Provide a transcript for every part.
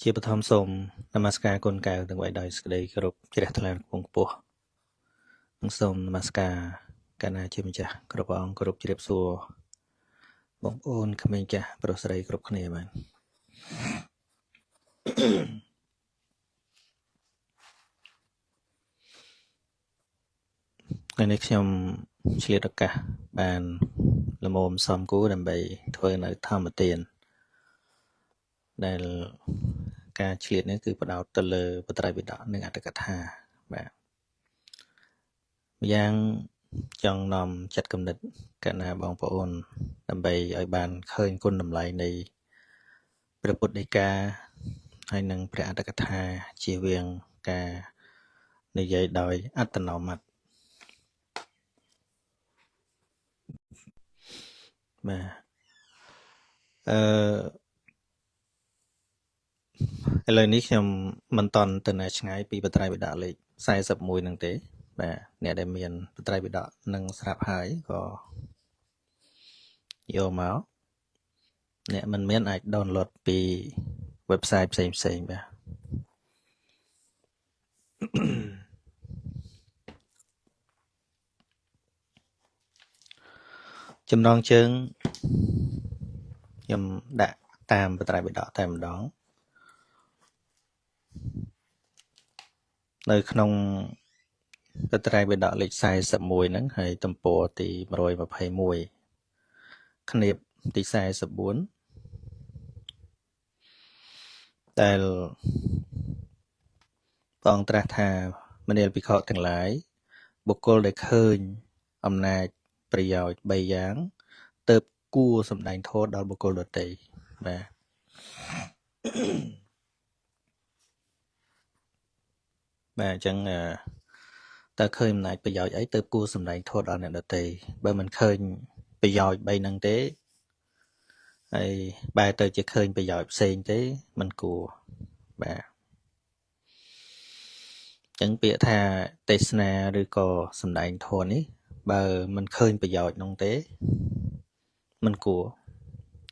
ជាបឋមសូមនមស្ការគុណកែវទាំងបីដោយសេចក្តីគោរពជ្រះថ្លាខ្ពង់ខ្ពស់និងសូមនមស្ការកណ្ណាជាម្ចាស់គ្រប់ព្រះអង្គគោរពជ្រាបសួរបងប្អូនក្មេងចាស់ប្រុសស្រីគ្រប់គ្នាបាទថ្ងៃនេះខ្ញុំឆ្លៀតឱកាសបានលមមសំគូដើម្បីធ្វើនៅធម្មទានដែលការឆ្លៀតនេះគឺផ្ដោតទៅលើបត្រៃបិដកនិងអត្ថកថាបាទម្យ៉ាងចង់នាំចិត្តគំនិតកណ្ណាបងប្អូនដើម្បីឲ្យបានឃើញគុណតម្លៃនៃព្រះពុទ្ធដីកាហើយនិងព្រះអត្ថកថាជៀសវាងការនិយាយដោយអត្តនោម័តបាទឥឡូវនេះខ្ញុំមិនតន់ទៅណាឆ្ងាយពីបត្រៃបិដកលេខ41នឹងទេបាទអ្នកដែលមានបត្រៃបិដកនឹងស្រាប់ហើយក៏យកមកអ្នកមិនមានអាចដោនឡូតពី website ផ្សេងបាទចំណងជើងខ្ញុំដាក់តាមបត្រៃបិដកតែម្ដងនៅក្នុងបត្រៃបិដកលេខ41ហ្នឹងហើយទំព័រទី121ឃ្នាបទី44ដែលព្រះអង្គត្រាស់ថាមនាលភិក្ខុទាំងឡាយបុគ្គលដែលឃើញអំណាចប្រយោជន៍3យ៉ាងទើបគួរសម្ដែងធម៌ដល់បុគ្គលដទៃបាទបាទអញ្ចឹងតើឃើញអំណាចប្រយោជន៍អីទើបគួរសម្ដែងធម៌ដល់អ្នកដទៃបើមិនឃើញប្រយោជន៍3ហ្នឹងទេហើយបែរទៅជាឃើញប្រយោជន៍ផ្សេងទេមិនគួរបាទអញ្ចឹងពាក្យថាទេសនាឬក៏សម្ដែងធម៌នេះបើមិនឃើញប្រយោជន៍នោះទេមិនគួរ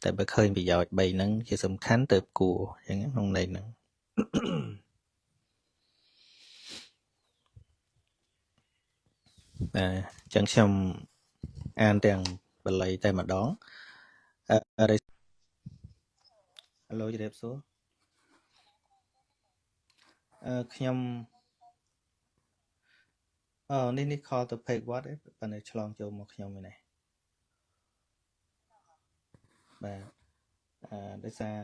តែបើឃើញប្រយោជន៍3ហ្នឹងជាសំខាន់ទៅគួរអញ្ចឹងក្នុងន័យហ្នឹងបាទអញ្ចឹងខ្ញុំអានទាំងបាលីតែម្ដងHello ជម្រាបសួរខ្ញុំនេះ call ទៅ page what ប៉ុន្តែឆ្លងចូលមកខ្ញុំឯនេះបាទដោយសារ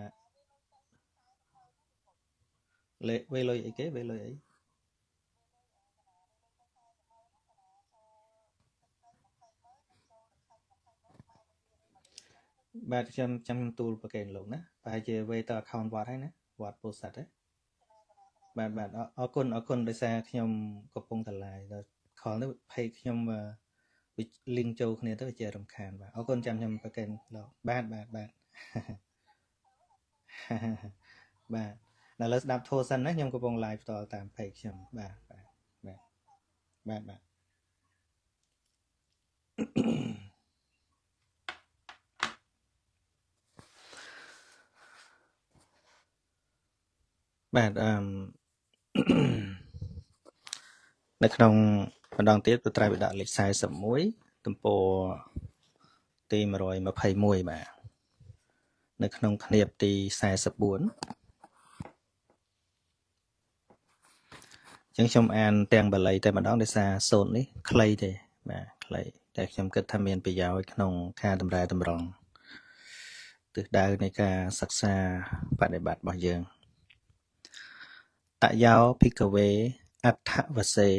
វេលុយអីគេវេលុយអីបាទខ្ញុំចាំទូលប្រកេនលោកណាប្រហែលជាវេទៅ account វត្តហើយណាវត្តពោធិ៍សាត់ហ៎បាទអរគុណដោយសារខ្ញុំកំពុងតឡាយដល់ call នេះ page ខ្ញុំlink ចូលគ្នាទៅវាជារំខានបាទអរគុណចាំខ្ញុំប្រកេនលោកបាទបាទដល់លើស្ដាប់ធោះសិនណាខ្ញុំកំពុង live ផ្ទាល់តាម page ខ្ញុំបាទនៅក្នុងម្ដងទៀតបត្រៃបិដកលេខ41ទំព័រទី121បាទនៅក្នុងឃ្នាបទី44អញ្ចឹងខ្ញុំអានទាំងបាលីតែម្ដងដោយសារសូត្រនេះខ្លីទេបាទខ្លីតែខ្ញុំគិតថាមានប្រយោជន៍ក្នុងការតម្រែតម្រង់ទិសដៅនៃការសិក្សាបដិបត្តិរបស់យើងតយោភិក្ខវេអដ្ឋវសេ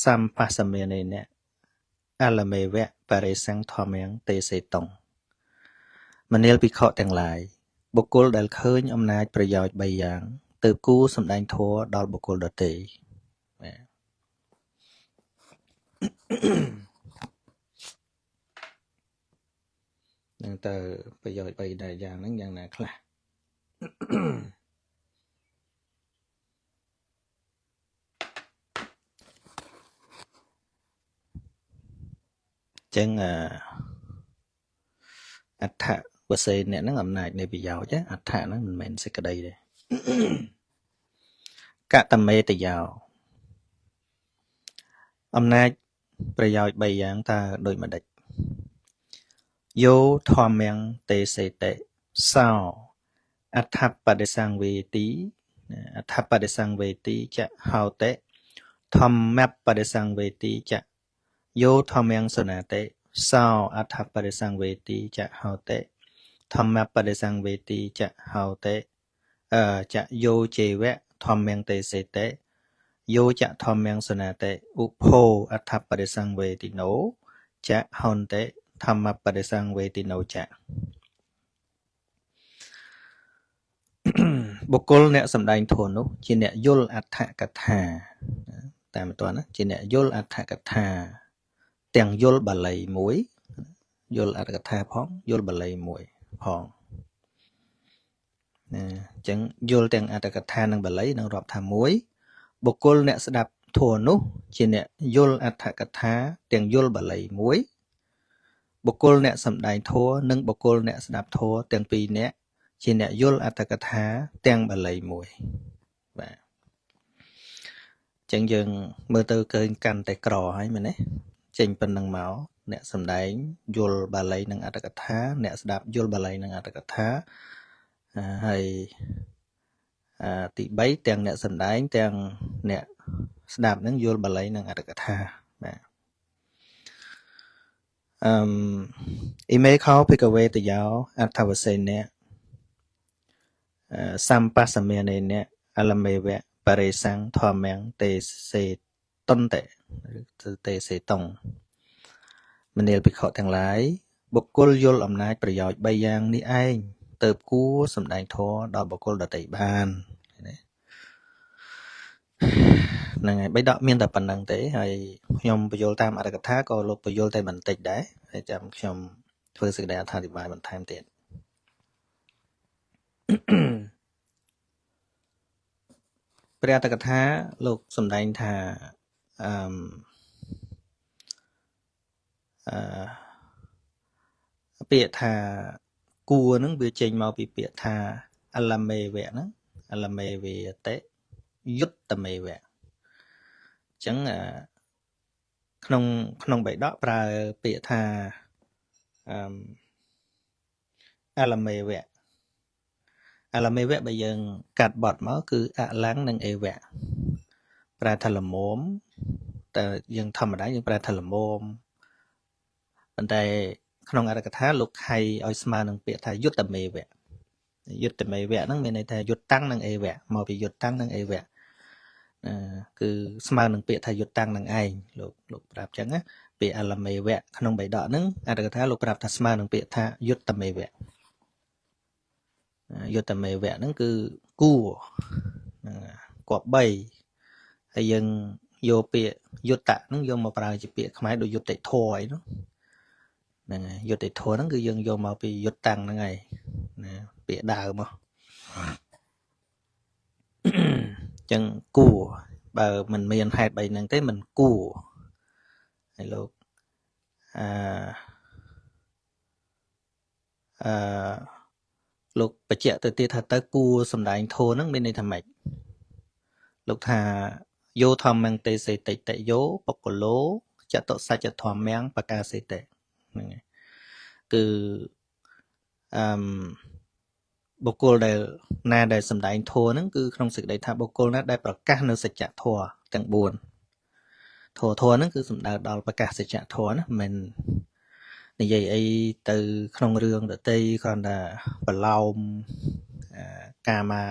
សម្បសមេនេនៈអលមេវៈបរិសង្ឃធម្មងទេសេតុងមនាលភិក្ខុទាំងឡាយបុគ្គលដែលឃើញអំណាចប្រយោជន៍3យ៉ាងទើបគួរសម្ដែងធម៌ដល់បុគ្គលដទៃបាទនឹងតើប្រយោជន៍3ដែរយ៉ាងហ្នឹងយ៉ាងណាខ្លះចឹងអដ្ឋវសេអ្នកហ្នឹងអំណាចនៃប្រយោជន៍អដ្ឋហ្នឹងមិនមែនសេចក្តីទេ កតមេតយោអំណាចប្រយោជន៍3យ៉ាងតើដូចម្ដេចយោធម្មំទេសេតិសោអដ្ឋបដិសង្វេទីអដ្ឋបដិសង្វេទីចហោតិធម្មបដិសង្វេទីចយោធម្មំសនាតិសោអដ្ឋបដិសង្វេទីចហោតិធម្មបដិសង្វេទីចហោតិចយោចេវៈធម្មំទេសេតិយោចធម្មំសនាតិឧភោអដ្ឋបដិសង្វេទីណោចហន្តិធម្មបដិសង្វេទីណោចបុគ្គលអ្នកសំដែងធម៌នោះជាអ្នកយល់អត្ថកថាតាមតើណាជាអ្នកយល់អត្ថកថាទាំងយល់បាលីមួយយល់អត្ថកថាផងយល់បាលីមួយផងណាអញ្ចឹងយល់ទាំងអត្ថកថានិងបាលីនឹងរាប់ថាមួយបុគ្គលអ្នកស្ដាប់ធម៌នោះជាអ្នកយល់អត្ថកថាទាំងយល់បាលីមួយបុគ្គលអ្នកសំដែងធម៌និងបុគ្គលអ្នកស្ដាប់ធម៌ទាំងពីរនាក់ជាអ្នកយល់អត្ថកថាទាំងបាលីមួយបាទអញ្ចឹងយើងមើលទៅឃើញកាន់តែក្រហើយមែនទេចេញប៉ុណ្ណឹងមកអ្នកសំដែងយល់បាលីនិងអត្ថកថាអ្នកស្ដាប់យល់បាលីនិងអត្ថកថាហើយទី3ទាំងអ្នកសំដែងទាំងអ្នកស្ដាប់នឹងយល់បាលីនិងអត្ថកថាបាទអ៊ីមេខោភិកវេតយោអត្ថវសេនៈសម្បសមេនេនៈអលមេវៈបរិសង្ឃធម្មំទេសេតន្តិទេសេតុងមនាលភិក្ខុទាំងឡាយបុគ្គលយល់អំណាចប្រយោជន៍3យ៉ាងនេះឯងទៅគួរសំដែងធម៌ដល់បុគ្គលដទៃបានហ្នឹងហើយបីដកមានតែប៉ុណ្្នឹងទេហើយខ្ញុំបញ្យល់តាមអត្ថកថាក៏លោកបញ្យល់តែបន្តិចដែរហើយចាំខ្ញុំធ្វើសេចក្តីអត្ថាធិប្បាយបន្ថែមទៀតព្រះអត្ថកថាលោកសម្ដែងថាពាក្យថាគួរហ្នឹងវាចេញមកពីពាក្យថាអលមេវៈហ្នឹងអលមេវេតេយុត្តមេវៈអញ្ចឹងក្នុងបៃដកប្រើពាក្យថាអលមេវៈអលមេវៈបើយើងកាត់បត់មកគឺអលੰនិងអេវៈប្រែថាលមមតែយើងធម្មតាយើងប្រែថាលមមប៉ុន្តែក្នុងអត្ថកថាលោកខៃឲ្យស្មើនឹងពាក្យថាយុត្តមេវៈយុត្តមេវៈហ្នឹងមានន័យថាយុត្តតាំងនិងអេវៈមកពីយុត្តតាំងនិងអេវៈគឺស្មើនឹងពាក្យថាយុត្តតាំងនឹងឯងលោកប្រាប់អញ្ចឹងណាពាក្យអលមេវៈក្នុងបៃដកហ្នឹងអត្ថកថាលោកប្រាប់ថាស្មើនឹងពាក្យថាយុត្តមេវៈយុត្តមេវៈហ្នឹងគឺគួរគប្បីហើយយើងយកពាក្យយុត្តៈហ្នឹងយកមកប្រើជាពាក្យខ្មែរដូចយុត្តិធម៌អីនោះហ្នឹងហើយយុត្តិធម៌ហ្នឹងគឺយើងយកមកពីយុត្តតាំងហ្នឹងហើយណាពាក្យដើមមកអញ្ចឹងគួរបើមិនមានហេតុ3ហ្នឹងទេមិនគួរហើយលោកលោកបញ្ជាក់ទៅទៀតថាទៅគួរសំដែងធម៌ហ្នឹងមានន័យថាម៉េចលោកថាយោធម្មងទេសេតិតយោបកឡោចតុសច្ចធម្មំបកាសេតិហ្នឹងហើយគឺបុគ្គលដែលណាដែលសំដែងធម៌ហ្នឹងគឺក្នុងសេចក្តីថាបុគ្គលណាដែលប្រកាសនៅសច្ចធម៌ទាំង4ធម៌ហ្នឹងគឺសំដៅដល់ប្រកាសសច្ចធម៌ណាមិននិយាយអីទៅក្នុងរឿងដតីគ្រាន់តែប្រឡោមកាមា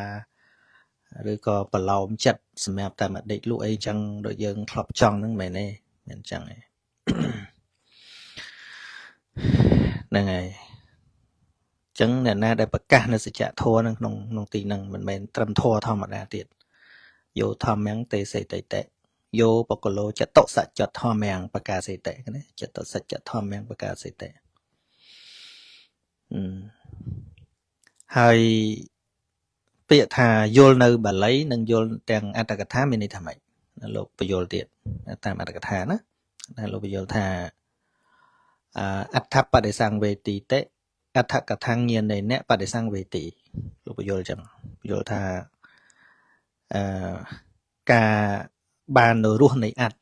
ឬក៏ប្រឡោមចិត្តសម្រាប់តែមកដេកលក់អីចឹងដូចយើងធ្លាប់ចង់ហ្នឹងមែនទេមិនចឹងទេហ្នឹងហើយចឹងអ្នកណាដែលប្រកាសនៅសច្ចធម៌ហ្នឹងក្នុងទីហ្នឹងមិនមែនត្រឹមធម៌ធម្មតាទៀតយោធម្មំទេសេតិតេយោបកឡោចតុសច្ចធម្មំបកាសេតិណាចតុសច្ចធម្មំបកាសេតិហើយពាក្យថាយល់នៅបាលីនិងយល់ទាំងអត្ថកថាមានន័យថាម៉េចលោកបញ្យល់ទៀតតាមអត្ថកថាណាដែលលោកបញ្យល់ថាអដ្ឋបដិសង្វេទីតិអដ្ឋកថាញាណេនៈបដិសង្វេទីលោកបញ្យល់ចឹង យល់ថាការបាននៅរស់នៃអត្ត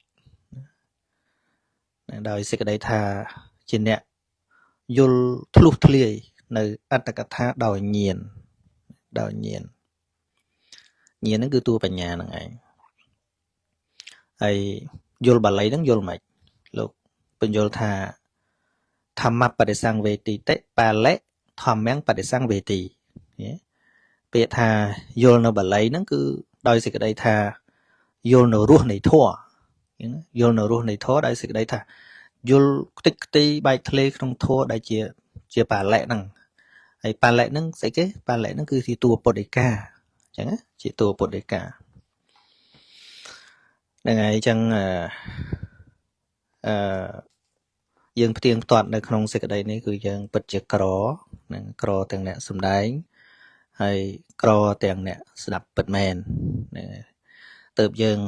ដោយសេចក្តីថាជាអ្នកយល់ធ្លុះធ្លាយនៅអត្តកថាដោយញាណហ្នឹងគឺតួបញ្ញាហ្នឹងឯងហើយយល់បាលីហ្នឹងយល់មិនលោកបញ្យល់ថាធម្មបដិសង្វេទីតិបាលិធម្មំបដិសង្វេទីពាក្យថាយល់នៅបាលីហ្នឹងគឺដោយសេចក្តីថាយល់នៅរស់នៃធម៌យល់នៅរស់នៃធម៌ដោយសេចក្តីថាយល់ខ្ទេចខ្ទីបែកធ្លាយក្នុងធម៌ដែលជាបាលិហ្នឹងហើយបាលិហ្នឹងស្អីគេបាលិហ្នឹងគឺជាតួពុទ្ធិកាអញ្ចឹងជាតួពុទ្ធិកាហ្នឹងហើយអញ្ចឹងយើងផ្ទៀងផ្ទាត់នៅក្នុងសេចក្តីនេះគឺយើងពិតជាក្រនឹងក្រទាំងអ្នកសំដែងហើយក្រទាំងអ្នកស្ដាប់ពិតមែនទៅយើង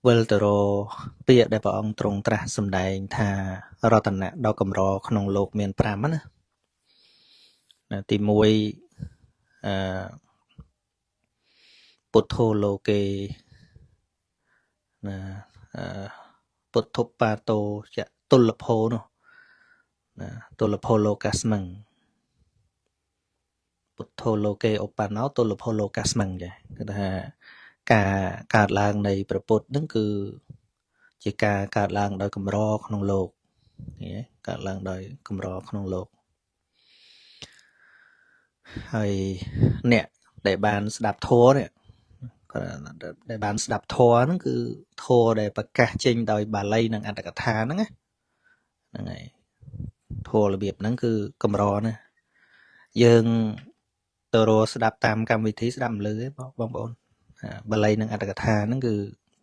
វិលទៅរកពាក្យដែលព្រះអង្គទ្រង់ត្រាស់សម្ដែងថារតនៈដ៏កម្រក្នុងโลกមាន5ណាទី1ពុទ្ធោលោកេណាពុទ្ធុបាតោចតុលភោនោះណាតុលភោលោកាស្មឹងពុទ្ធោលោកេឧបណោតុលភោលោកាស្មឹងចាគឺថាការកើតឡើងនៃព្រះពុទ្ធហ្នឹងគឺជាការកើតឡើងដោយកម្រក្នុងโลกកើតឡើងដោយកម្រក្នុងโลกហើយអ្នកដែលបានស្ដាប់ធម៌នេះដែលបានស្ដាប់ធម៌ហ្នឹងគឺធម៌ដែលប្រកាសចេញដោយបាលីនិងអត្តកថាហ្នឹងហ្នឹងហើយធម៌របៀបហ្នឹងគឺកម្រណាយើងទៅរកស្ដាប់តាមកម្មវិធីស្ដាប់មិនលឺទេបងប្អូនបាលីនិងអត្តកថាហ្នឹងគឺ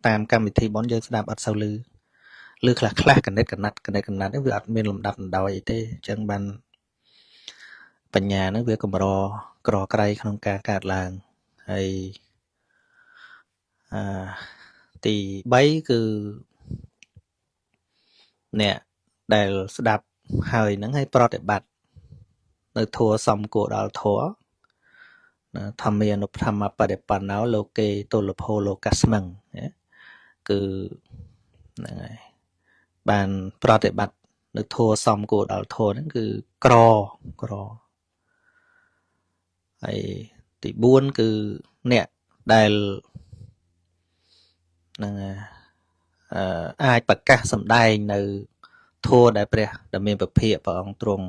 តាមកម្មវិធីបនយើងស្ដាប់អត់សូវលឺខ្លះកណិតហ្នឹងវាអត់មានលំដាប់លំដោយអីទេអញ្ចឹងបានបញ្ញាហ្នឹងវាកម្រក្រក្រៃក្នុងការកើតឡើងហើយទី3គឺអ្នកដែលស្ដាប់ហើយហ្នឹងឲ្យប្រតិបត្តិនៅធัวសំគួរដល់ធัวធម្មានុធម្មបដិបណ្ណោលោកេតុលភោលោកាស្មឹងគឺហ្នឹងហើយបានប្រតិបត្តិនៅធัวសំគួរដល់ធัวហ្នឹងគឺក្រហើយទី4គឺអ្នកដែលនឹងអាចប្រកាសសម្ដែងនៅធម៌ដែលព្រះដែលមានពភៈព្រះអង្គទ្រង់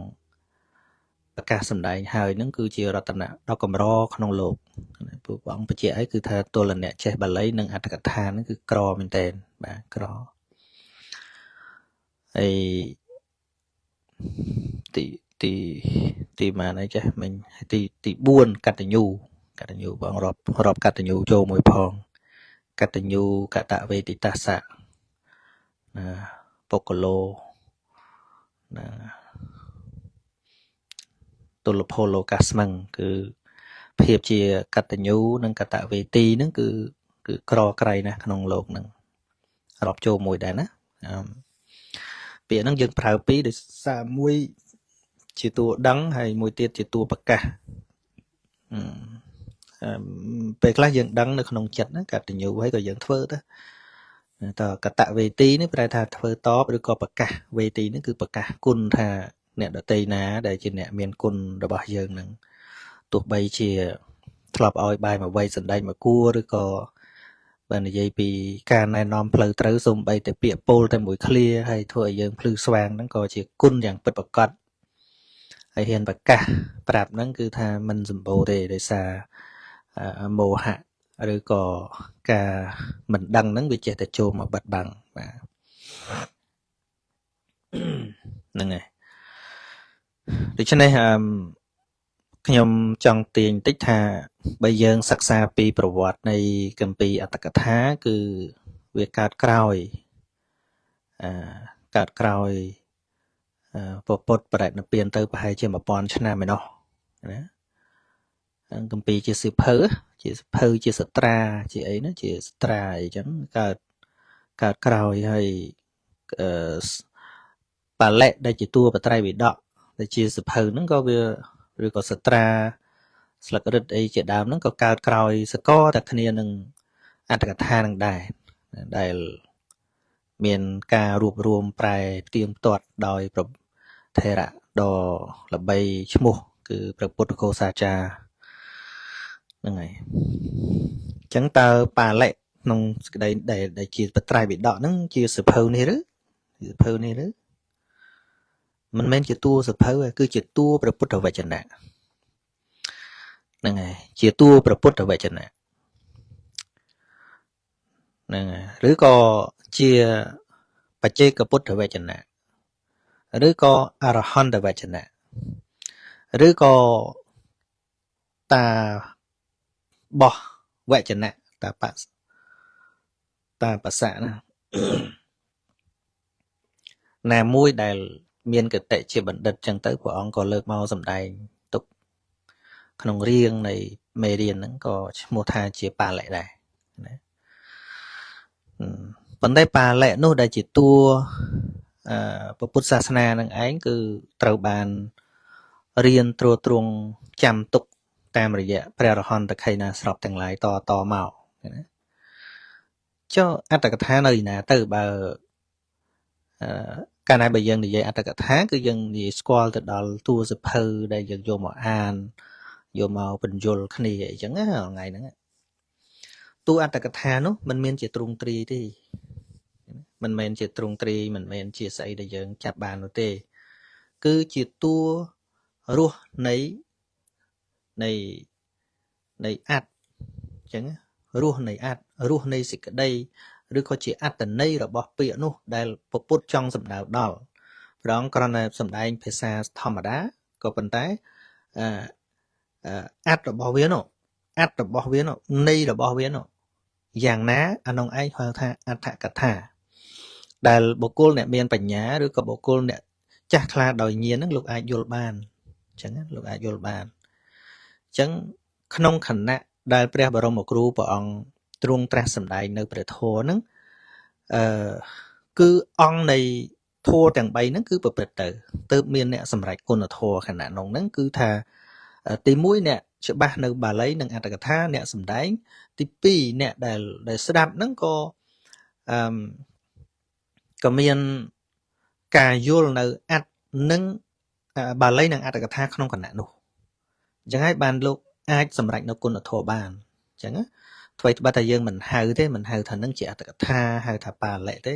ប្រកាសសម្ដែងហើយនឹងគឺជារតនៈដ៏កម្រក្នុងโลกពួកព្រះអង្គបញ្ជាក់ឲ្យគឺថាទល់អ្នកចេះបាលីនិងអត្ថកថាហ្នឹងគឺក្រមែនតើបាទក្រហើយទីម៉ានអីចេះមិញទី4កតញ្ញូបងរាប់កតញ្ញូចូលមួយផងកតញ្ញូកតវេទិតាសៈណាបុគ្គលោណាតុលភោលោកាស្មឹងគឺភាពជាកតញ្ញូនិងកតវេទីហ្នឹងគឺក្រក្រៃណាស់ក្នុងโลกហ្នឹងរាប់ចូលមួយដែរណាពាក្យហ្នឹងយើងប្រើពីរដោយសារមួយជាតួដឹងហើយមួយទៀតជាតួប្រកាសពេលខ្លះយើងដឹងនៅក្នុងចិត្តណាកតញ្ញូហើយក៏យើងធ្វើទៅតើកតវេទីនេះប្រែថាធ្វើតបឬក៏ប្រកាសវេទីនេះគឺប្រកាសគុណថាអ្នកដតីណាដែលជាអ្នកមានគុណរបស់យើងនឹងទោះបីជាធ្លាប់ឲ្យបាយមកវៃសណ្ដែកមកគួរឬក៏បើនិយាយពីការណែនាំផ្លូវត្រូវសូម្បីតែពាក្យពោលតែមួយឃ្លាហើយធ្វើឲ្យយើងភ្លឺស្វាងហ្នឹងក៏ជាគុណយ៉ាងពិតប្រាកដហើយហ៊ានប្រកាសប្រាប់ហ្នឹងគឺថាមិនសម្បូរទេដោយសារមោហៈឬក៏ការមិនដឹងហ្នឹងវាចេះតែចូលមកបិទបាំងបាទហ្នឹងហើយដូច្នេះខ្ញុំចង់ទាញបន្តិចថាបើយើងសិក្សាពីប្រវត្តិនៃគម្ពីរអត្តកថាគឺវាកើតក្រោយពុទ្ធបរិនិព្វានទៅប្រហែលជា1000ឆ្នាំឯណោះណាគម្ពីរជាសិភៅជាសត្រាជាអីណាជាសត្រាអីចឹងកើតក្រោយហើយបាលិដែលជាតួបត្រៃវិដកដែលជាសិភៅហ្នឹងក៏វាឬក៏សត្រា ស្លឹករឹតអីជាដើមហ្នឹងក៏កើតក្រោយសកលតែគ្នានឹងអត្ថកថានឹងដែរដែលមានការរួបរวมប្រែផ្ទៀងផ្ទាត់ដោយប្រថេរៈដ៏ល្បីឈ្មោះគឺព្រះពុទ្ធកោសាចារ្យហ្នឹងហើយអញ្ចឹងតើបាលៈក្នុងសេចក្តីដែលជាបត្រៃបិដកហ្នឹងជាសភៅនេះឬសភៅនេះឬមិនមែនជាតួសភៅទេគឺជាតួព្រះពុទ្ធវចនៈហ្នឹងហើយជាតួព្រះពុទ្ធវចនៈហ្នឹងហើយឬក៏ជាបច្ចេកពុទ្ធវចនៈឬក៏អរហន្តវចនៈឬក៏តាបោះវចនៈតាបសៈណាណាមួយដែលមានគតិជាបណ្ឌិតចឹងទៅព្រះអង្គក៏លើកមកសម្ដែងទុកក្នុងរៀងនៃមេរៀនហ្នឹងក៏ឈ្មោះថាជាបាលៈដែរណាប៉ុន្តែបាលៈនោះដែលជាតួពុទ្ធសាសនានឹងឯងគឺត្រូវបានរៀនត្រួតត្រងចាំទុកតាមរយៈព្រះរហន្តខៃណាស្របទាំងឡាយតមកណាចុះអត្តកថានៅឯណាទៅបើកាលណាបើយើងនិយាយអត្តកថាគឺយើងនិយាយស្គាល់ទៅដល់តួសភៅដែលយើងយកមកអានយកមកបញ្យល់គ្នាអីចឹងណាថ្ងៃហ្នឹងតួអត្តកថានោះមិនមានជាទ្រង់ទ្រីទេមិនមែនជាទ្រង់ទ្រីមិនមែនជាស្អីដែលយើងចាប់បាននោះទេគឺជាតួរស់នៃអត្តអញ្ចឹងរស់នៃអត្តរស់នៃសេចក្តីឬក៏ជាអត្តន័យរបស់ពាក្យនោះដែលពពុទ្ធចង់សម្ដៅដល់ព្រះអង្គគ្រាន់តែសម្ដែងភាសាធម្មតាក៏ប៉ុន្តែអត្តរបស់វានោះអត្តរបស់វានោះន័យរបស់វានោះយ៉ាងណាអានោះឯងហៅថាអត្ថកថាដែលបុគ្គលអ្នកមានបញ្ញាឬក៏បុគ្គលអ្នកចាស់ខ្លាដោយញាណហ្នឹងលោកអាចយល់បានអញ្ចឹងលោកអាចយល់បានអញ្ចឹងក្នុងខណៈដែលព្រះបរមគ្រូព្រះអង្គទ្រង់ត្រាស់សម្ដែងនៅព្រះធម៌ហ្នឹងគឺអង្គនៃធម៌ទាំង3ហ្នឹងគឺប្រព្រឹត្តទៅមានអ្នកសម្រេចគុណធម៌ខណៈនោះហ្នឹងគឺថាទី1អ្នកច្បាស់នៅបាលីនិងអត្តកថាអ្នកសម្ដែងទី2អ្នកដែលស្ដាប់ហ្នឹងក៏មានការយល់នៅអត្តនិងបាលីនិងអត្តកថាក្នុងគណៈនោះអញ្ចឹងហើយបានលោកអាចសម្រេចនៅគុណធម៌បានអញ្ចឹងថ្មីត្បិតតែយើងមិនហៅទេមិនហៅថានឹងជាអត្តកថាហៅថាបាលៈទេ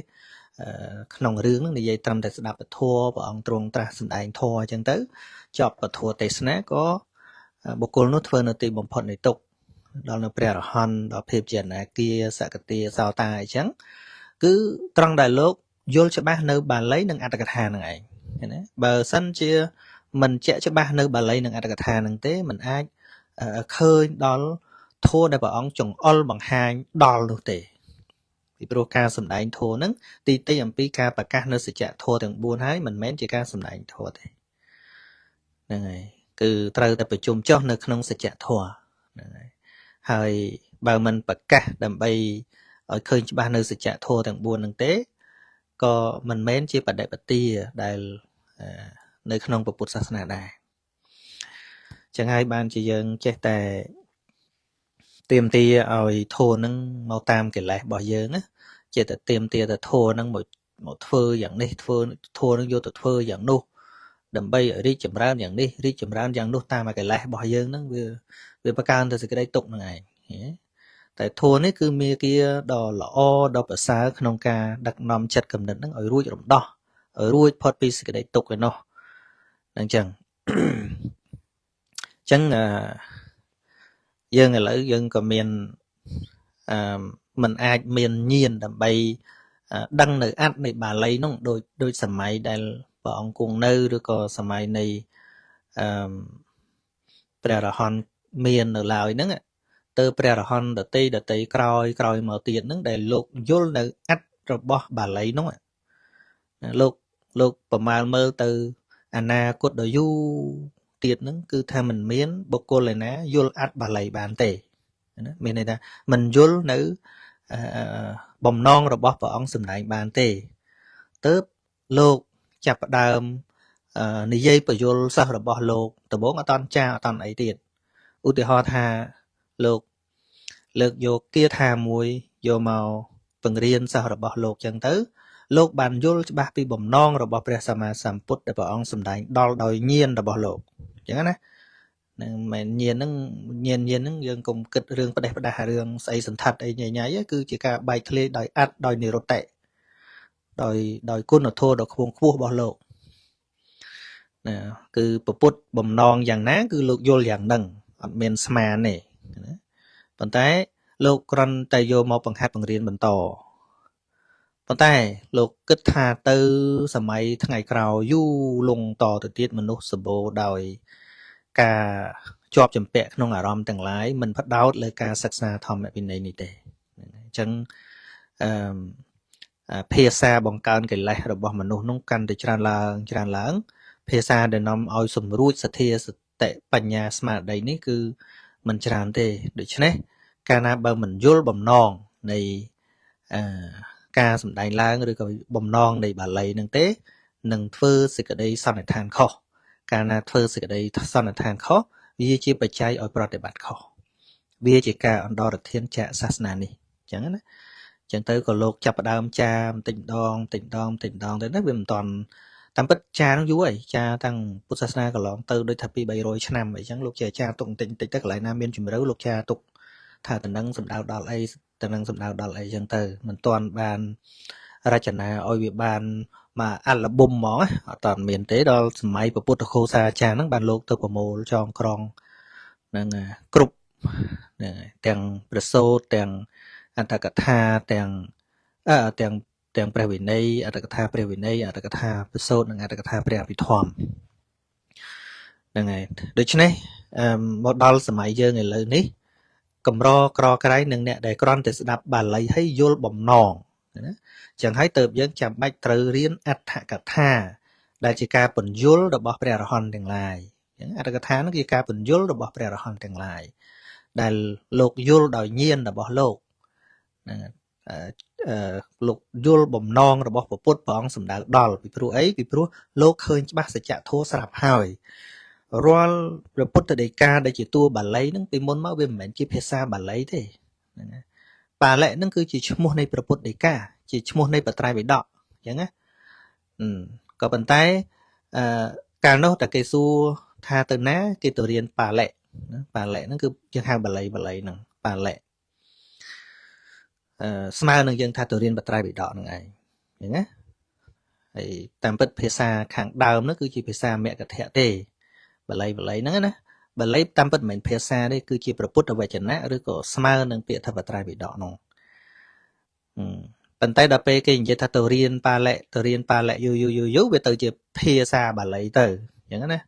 ក្នុងរឿងហ្នឹងនិយាយត្រឹមតែស្ដាប់ពធព្រះអង្គទ្រង់ត្រាស់សម្ដែងធម៌អញ្ចឹងទៅចប់ពធទេសនាក៏បុគ្គលនោះធ្វើនៅទីបំផុតនៃទុក្ខដល់នៅព្រះអរហន្តដល់ភាពជាអនាគាសកតាសោតាអញ្ចឹងគឺត្រង់ដែលលោកយល់ច្បាស់នៅបាលីនិងអត្តកថាហ្នឹងឯងណាបើសិនជាមិនជាក់ច្បាស់នៅបាលីនិងអត្តកថាហ្នឹងទេមិនអាចឃើញដល់ធម៌ដែលព្រះអង្គចង្អុលបង្ហាញដល់នោះទេពីព្រោះការសម្ដែងធម៌ហ្នឹងទីអំពីការប្រកាសនៅសច្ចធម៌ទាំង4ហើយមិនមែនជាការសម្ដែងធម៌ទេហ្នឹងហើយគឺត្រូវតែប្រជុំចុះនៅក្នុងសច្ចធម៌ហ្នឹងហើយបើមិនប្រកាសដើម្បីឲ្យឃើញច្បាស់នៅសច្ចធម៌ទាំង4ហ្នឹងទេក៏មិនមែនជាបដិបទាដែលនៅក្នុងពុទ្ធសាសនាដែរចឹងហើយបានជាយើងចេះតែទៀមទាឲ្យធម៌ហ្នឹងមកតាមកិលេសរបស់យើងណាចេះតែទៀមទាទៅធម៌ហ្នឹងមកធ្វើយ៉ាងនេះធ្វើធម៌ហ្នឹងយកទៅធ្វើយ៉ាងនោះដើម្បីឲ្យរីកចម្រើនយ៉ាងនេះរីកចម្រើនយ៉ាងនោះតាមកិលេសរបស់យើងហ្នឹងវាបង្កើនទៅសេចក្តីទុក្ខហ្នឹងឯងតែធម៌នេះគឺមាគ៌ាដ៏ល្អដ៏ប្រសើរក្នុងការដឹកនាំចិត្តគំនិតហ្នឹងឲ្យរួចរំដោះឲ្យរួចផុតពីសេចក្តីទុក្ខឯនោះហ្នឹងចឹងចឹងយើងឥឡូវយើងក៏មានមិនអាចមានញាណដើម្បីដឹងនៅអត្ថនៃបាលីនោះដូចសម័យដែលព្រះអង្គគង់នៅឬក៏សម័យនៃព្រះរហន្តមាននៅឡើយហ្នឹងទៅព្រះរហន្តដតីក្រោយមកទៀតហ្នឹងដែលលោកយល់នៅអត្ថរបស់បាលីនោះលោកប្រមាលមើលទៅអនាគតដ៏យូរទៀតហ្នឹងគឺថាមិនមានបុគ្គលឯណាយល់អត្ថបាលីបានទេណាមានន័យថាមិនយល់នៅបំណងរបស់ព្រះអង្គសម្ដែងបានទេទើបលោកចាប់ផ្ដើមនិយាយបញ្យលសិស្សរបស់លោកដំបូងអត់តន់ចាអត់តន់អីទៀត ឧទាហរណ៍ថាលោកលើកយកគាថាមួយយកមកបង្រៀនសិស្សរបស់លោកចឹងទៅលោកបានយល់ច្បាស់ពីបំណងរបស់ព្រះសម្មាសម្ពុទ្ធដែលព្រះអង្គសម្ដែងដល់ដោយញាណរបស់លោកចឹងណានឹងមិនញាណហ្នឹងយើងកុំគិតរឿងផ្ដេសផ្ដាស់រឿងស្អីសន្ធិដ្ឋអីញញ៉ៃគឺជាការបែកធ្លាយដោយអត្តដោយនិរតៈដោយគុណធម៌ដ៏ខ្ពង់ខ្ពស់របស់លោកណាគឺពុទ្ធបំណងយ៉ាងណាគឺលោកយល់យ៉ាងហ្នឹងអត់មានស្មានទេណាប៉ុន្តែលោកគ្រាន់តែយកមកបង្ហាត់បង្រៀនបន្តប៉ុន្តែលោកគិតថាទៅសម័យថ្ងៃក្រោយយូរលង់តទៅទៀតមនុស្សសម្បូរដោយការជាប់ជំពាក់ក្នុងអារម្មណ៍ទាំងឡាយមិនផ្ដោតលើការសិក្សាធម្មវិន័យនេះទេអញ្ចឹងភាសាបង្កើនកិលេសរបស់មនុស្សនោះកាន់តែច្រើនឡើងភាសាដែលនាំឲ្យសម្រួចសទ្ធាសតិបញ្ញាស្មារតីនេះគឺមិនច្រើនទេដូច្នេះកាលណាបើមិនយល់បំណងនៃការសម្ដែងឡើងឬក៏បំណងនៃបាលីនឹងទេនឹងធ្វើសេចក្តីសន្និដ្ឋានខុសកាលណាធ្វើសេចក្តីសន្និដ្ឋានខុសវាជាបច្ច័យឲ្យប្រតិបត្តិខុសវាជាការអន្តរធានចាកសាសនានេះអញ្ចឹងណាអញ្ចឹងទៅក៏លោកចាប់ផ្ដើមចាបន្តិចម្ដងទៅណាវាមិនតាន់តាមពិតចានឹងយូរហើយចាតាំងពុទ្ធសាសនាកន្លងទៅដូចថាពី300ឆ្នាំអីចឹងលោកជាចាទុកបន្តិចទៅកន្លែងណាមានជំរឿលោកចាទុកថាតំណឹងសំដៅដល់អីតំណឹងសំដៅដល់អីចឹងទៅមិនទាន់បានរចនាឲ្យវាបានមកអាល់ប៊ុមហ្មងអត់តាន់មានទេដល់សម័យពុទ្ធឃោសាអាចារ្យហ្នឹងបានលោកទៅប្រមូលចងក្រងហ្នឹងគ្រប់ទាំងប្រសូតទាំងអត្តកថាទាំងព្រះវិន័យអត្តកថាព្រះវិន័យអត្តកថាប្រសូតនិងអត្តកថាព្រះអភិធម្មហ្នឹងហើយដូច្នេះមកដល់សម័យយើងឥឡូវនេះកម្រក្រក្រៃនឹងអ្នកដែលគ្រាន់តែស្ដាប់បាលីហើយយល់បំណងណាចឹងហើយទៅយើងចាំបាច់ត្រូវរៀនអត្តកថាដែលជាការពន្យល់របស់ព្រះអរហន្តទាំងឡាយចឹងអត្តកថានោះជាការពន្យល់របស់ព្រះអរហន្តទាំងឡាយដែលលោកយល់ដោយញាណរបស់លោកណាលោកយល់បំណងរបស់ពុទ្ធព្រះអង្គសម្ដៅដល់ពីព្រោះអីពីព្រោះលោកឃើញច្បាស់សច្ចធម៌ស្រាប់ហើយរាល់ព្រះពុទ្ធដីកាដែលជាតួបាលីហ្នឹងពីមុនមកវាមិនមែនជាភាសាបាលីទេណាបាលិហ្នឹងគឺជាឈ្មោះនៃព្រះពុទ្ធដីកាជាឈ្មោះនៃបត្រៃបិដកអញ្ចឹងណាក៏ប៉ុន្តែកាលនោះតែគេសួរថាទៅណាគេទៅរៀនបាលិបាលិហ្នឹងគឺយើងហៅបាលីហ្នឹងបាលិស្មើនឹងយើងថាទៅរៀនបត្រៃបិដកហ្នឹងឯងអញ្ចឹងណាហើយតាមពិតភាសាខាងដើមនោះគឺជាភាសាមគ្គធៈទេបាលីហ្នឹងណាបាលីតាមពិតមិនមែនភាសាទេគឺជាព្រះពុទ្ធវចនៈឬក៏ស្មើនឹងពាក្យថាបត្រៃបិដកនោះប៉ុន្តែដល់ពេលគេនិយាយថាទៅរៀនបាលិយូរវាទៅជាភាសាបាលីទៅអញ្ចឹងណា